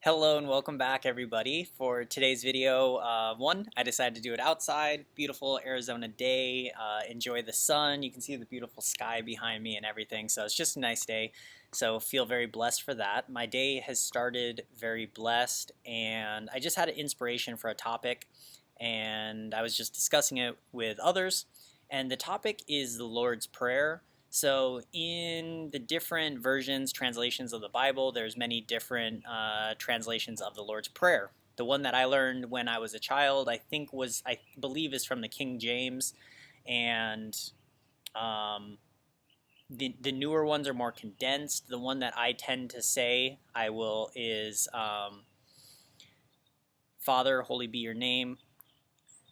Hello and welcome back everybody. For today's video, I decided to do it outside. Beautiful Arizona day. Enjoy the sun. You can see the beautiful sky behind me and everything. So it's just a nice day. So feel very blessed for that. My day has started very blessed and I just had an inspiration for a topic and I was just discussing it with others. And the topic is the Lord's Prayer. So in the different versions, translations of the Bible, there's many different translations of the Lord's Prayer. The one that I learned when I was a child, I believe is from the King James, and the newer ones are more condensed. The one that I tend to say is Father, holy be your name.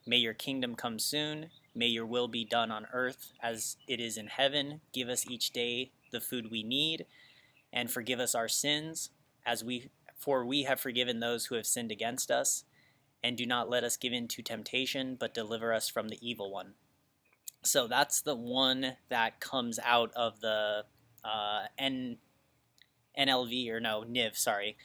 May your kingdom come soon. May your will be done on earth as it is in heaven. Give us each day the food we need, and forgive us our sins, for we have forgiven those who have sinned against us. And do not let us give in to temptation, but deliver us from the evil one. So that's the one that comes out of the NLV, or no, NIV, sorry.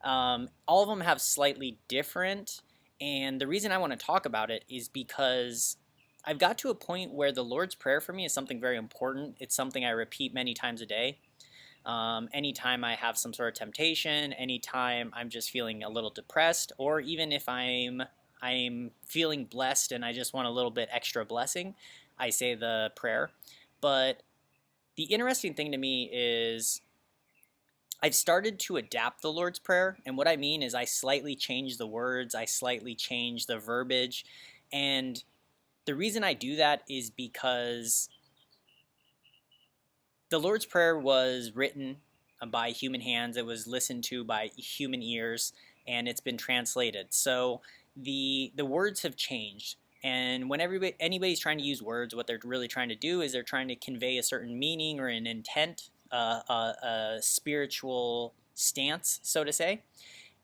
All of them have slightly different, and the reason I want to talk about it is because I've got to a point where the Lord's Prayer for me is something very important. It's something I repeat many times a day. Anytime I have some sort of temptation, anytime I'm just feeling a little depressed, or even if I'm feeling blessed and I just want a little bit extra blessing, I say the prayer. But the interesting thing to me is I've started to adapt the Lord's Prayer, and what I mean is I slightly change the words, I slightly change the verbiage, and the reason I do that is because the Lord's Prayer was written by human hands, it was listened to by human ears, and it's been translated. So the words have changed. And when anybody's trying to use words, what they're really trying to do is they're trying to convey a certain meaning or an intent, a spiritual stance, so to say.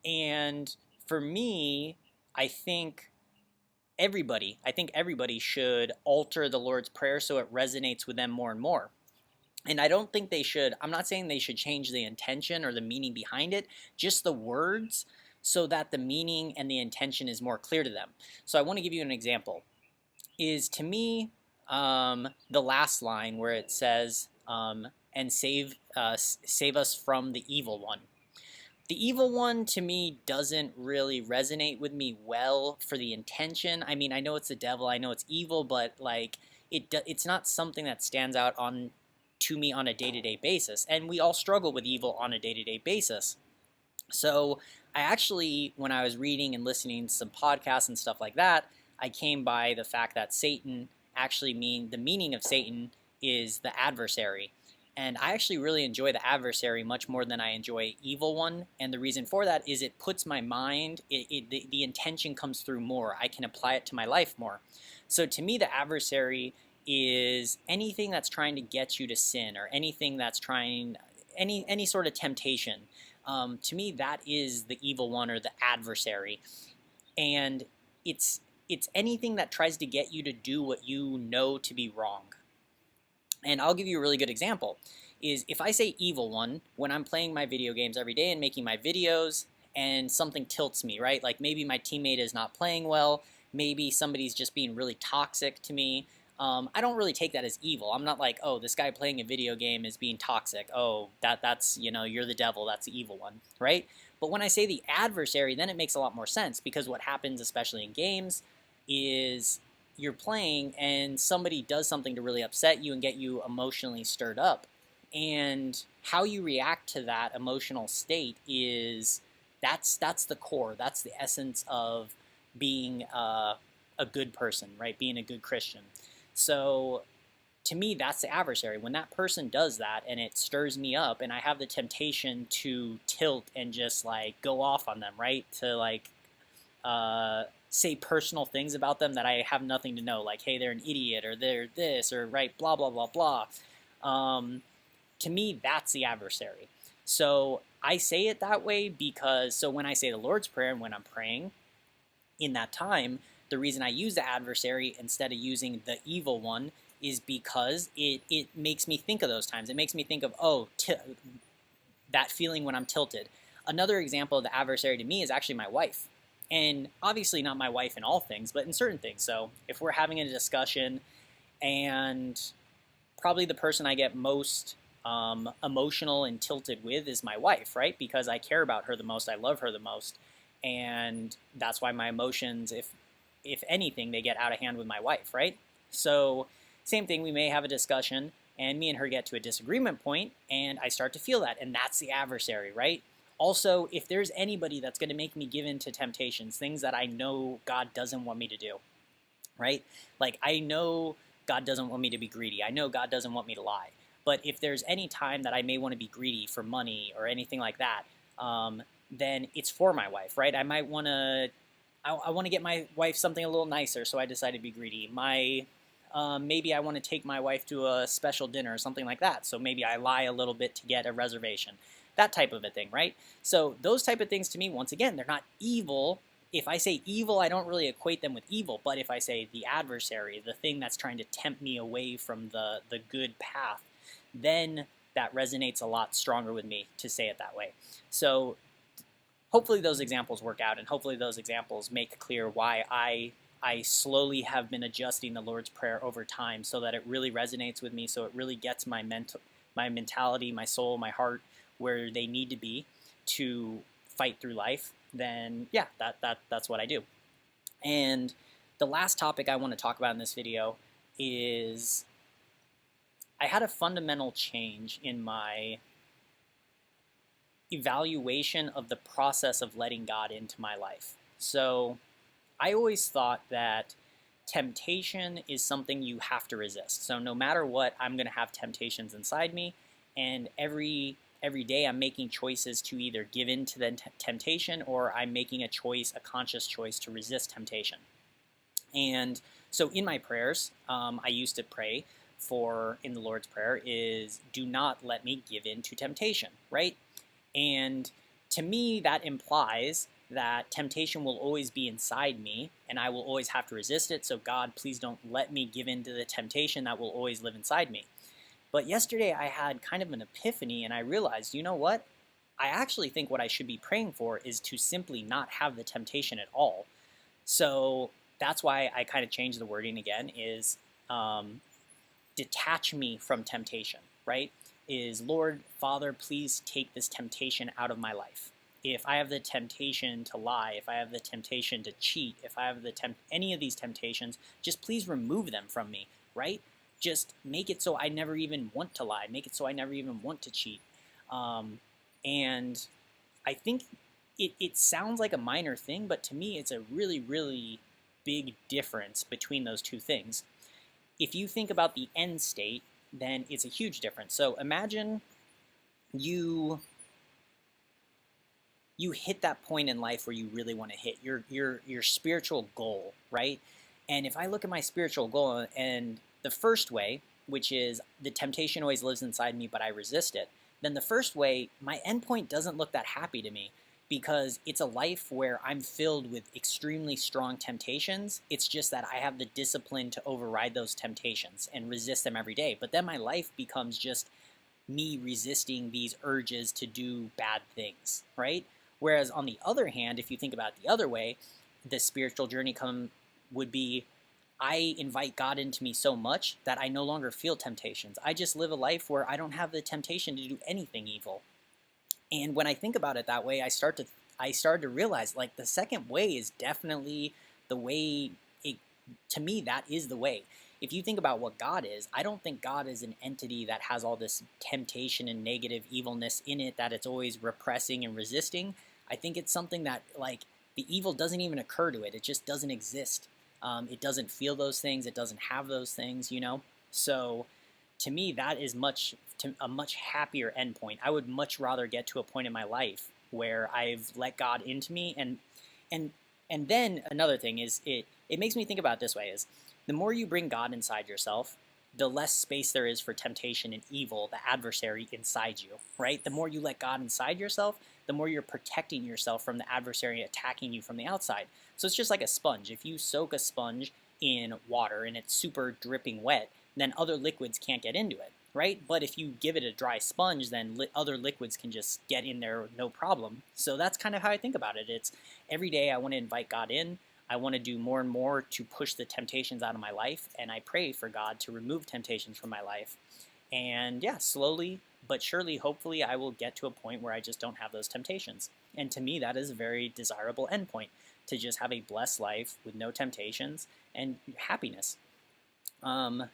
And for me, I think everybody should alter the Lord's Prayer so it resonates with them more and more. And I don't think they should, I'm not saying they should change the intention or the meaning behind it, just the words, so that the meaning and the intention is more clear to them. So I want to give you an example. Is to me, the last line where it says, and save us from the evil one. The evil one, to me, doesn't really resonate with me well for the intention. I mean, I know it's the devil, I know it's evil, but like it's not something that stands out to me on a day-to-day basis. And we all struggle with evil on a day-to-day basis. So I actually, when I was reading and listening to some podcasts and stuff like that, I came by the fact that Satan the meaning of Satan is the adversary. And I actually really enjoy the adversary much more than I enjoy evil one. And the reason for that is it puts my mind, the intention comes through more. I can apply it to my life more. So to me, the adversary is anything that's trying to get you to sin, or anything that's trying, any sort of temptation. To me, that is the evil one, or the adversary. And it's anything that tries to get you to do what you know to be wrong. And I'll give you a really good example, is if I say evil one, when I'm playing my video games every day and making my videos, and something tilts me, right? Like maybe my teammate is not playing well, maybe somebody's just being really toxic to me. I don't really take that as evil. I'm not like, oh, this guy playing a video game is being toxic. Oh, that's, you're the devil, that's the evil one, right? But when I say the adversary, then it makes a lot more sense, because what happens, especially in games, is you're playing and somebody does something to really upset you and get you emotionally stirred up. And how you react to that emotional state that's the core, that's the essence of being a good person, right? Being a good Christian. So to me, that's the adversary. When that person does that and it stirs me up and I have the temptation to tilt and just like go off on them, right? To like say personal things about them that I have nothing to know, like, hey, they're an idiot, or they're this, or right, blah, blah, blah, blah. To me, that's the adversary. So I say it that way because, so when I say the Lord's Prayer and when I'm praying in that time, the reason I use the adversary instead of using the evil one is because it makes me think of those times. It makes me think of, that feeling when I'm tilted. Another example of the adversary to me is actually my wife. And obviously not my wife in all things, but in certain things. So if we're having a discussion, and probably the person I get most emotional and tilted with is my wife, right? Because I care about her the most, I love her the most, and that's why my emotions, if anything, they get out of hand with my wife, right? So same thing, we may have a discussion, and me and her get to a disagreement point, and I start to feel that, and that's the adversary, right? Also, if there's anybody that's going to make me give in to temptations, things that I know God doesn't want me to do, right? Like, I know God doesn't want me to be greedy. I know God doesn't want me to lie. But if there's any time that I may want to be greedy for money or anything like that, then it's for my wife, right? I might want to, I want to get my wife something a little nicer, so I decide to be greedy. Maybe I want to take my wife to a special dinner or something like that, so maybe I lie a little bit to get a reservation. That type of a thing, right? So those type of things to me, once again, they're not evil. If I say evil, I don't really equate them with evil, but if I say the adversary, the thing that's trying to tempt me away from the good path, then that resonates a lot stronger with me to say it that way. So hopefully those examples work out, and hopefully those examples make clear why I slowly have been adjusting the Lord's Prayer over time so that it really resonates with me, so it really gets my mentality, my soul, my heart where they need to be to fight through life. Then yeah, that's what I do. And the last topic I want to talk about in this video is I had a fundamental change in my evaluation of the process of letting God into my life. So I always thought that temptation is something you have to resist. So no matter what, I'm going to have temptations inside me, and every day I'm making choices to either give in to the temptation, or I'm making a conscious choice to resist temptation. And so in my prayers, I used to pray in the Lord's Prayer is, do not let me give in to temptation, right? And to me, that implies that temptation will always be inside me, and I will always have to resist it. So God, please don't let me give in to the temptation that will always live inside me. But yesterday I had kind of an epiphany, and I realized, you know what? I actually think what I should be praying for is to simply not have the temptation at all. So that's why I kind of changed the wording again, is detach me from temptation, right? Is, Lord, Father, please take this temptation out of my life. If I have the temptation to lie, if I have the temptation to cheat, if I have any of these temptations, just please remove them from me, right? Just make it so I never even want to lie. Make it so I never even want to cheat. And I think it sounds like a minor thing, but to me it's a really, really big difference between those two things. If you think about the end state, then it's a huge difference. So imagine you hit that point in life where you really want to hit your spiritual goal, right? And if I look at my spiritual goal, and the first way, which is the temptation always lives inside me, but I resist it, then the first way, my endpoint doesn't look that happy to me, because it's a life where I'm filled with extremely strong temptations. It's just that I have the discipline to override those temptations and resist them every day. But then my life becomes just me resisting these urges to do bad things, right? Whereas on the other hand, if you think about it the other way, the spiritual journey would be, I invite God into me so much that I no longer feel temptations. I just live a life where I don't have the temptation to do anything evil. And when I think about it that way, I started to realize, like, the second way is definitely the way. To me, that is the way. If you think about what God is, I don't think God is an entity that has all this temptation and negative evilness in it that it's always repressing and resisting. I think it's something that, like, the evil doesn't even occur to it. It just doesn't exist. It doesn't feel those things. It doesn't have those things, you know? So to me, that is a much happier endpoint. I would much rather get to a point in my life where I've let God into me. And then another thing is, it makes me think about it this way, is the more you bring God inside yourself, the less space there is for temptation and evil, the adversary inside you, right? The more you let God inside yourself, the more you're protecting yourself from the adversary attacking you from the outside. So it's just like a sponge. If you soak a sponge in water and it's super dripping wet, then other liquids can't get into it. right? But if you give it a dry sponge, then other liquids can just get in there no problem. So that's kind of how I think about it. It's every day I want to invite God in. I want to do more and more to push the temptations out of my life, and I pray for God to remove temptations from my life. And yeah, slowly but surely, hopefully, I will get to a point where I just don't have those temptations. And to me, that is a very desirable endpoint, to just have a blessed life with no temptations and happiness. I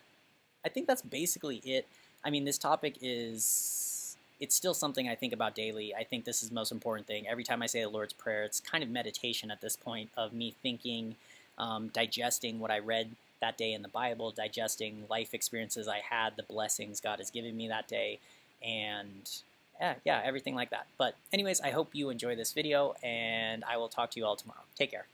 think that's basically it. I mean, this topic is, it's still something I think about daily. I think this is the most important thing. Every time I say the Lord's Prayer, it's kind of meditation at this point, of me thinking, digesting what I read that day in the Bible, digesting life experiences I had, the blessings God has given me that day, and yeah, everything like that. But anyways, I hope you enjoy this video, and I will talk to you all tomorrow. Take care.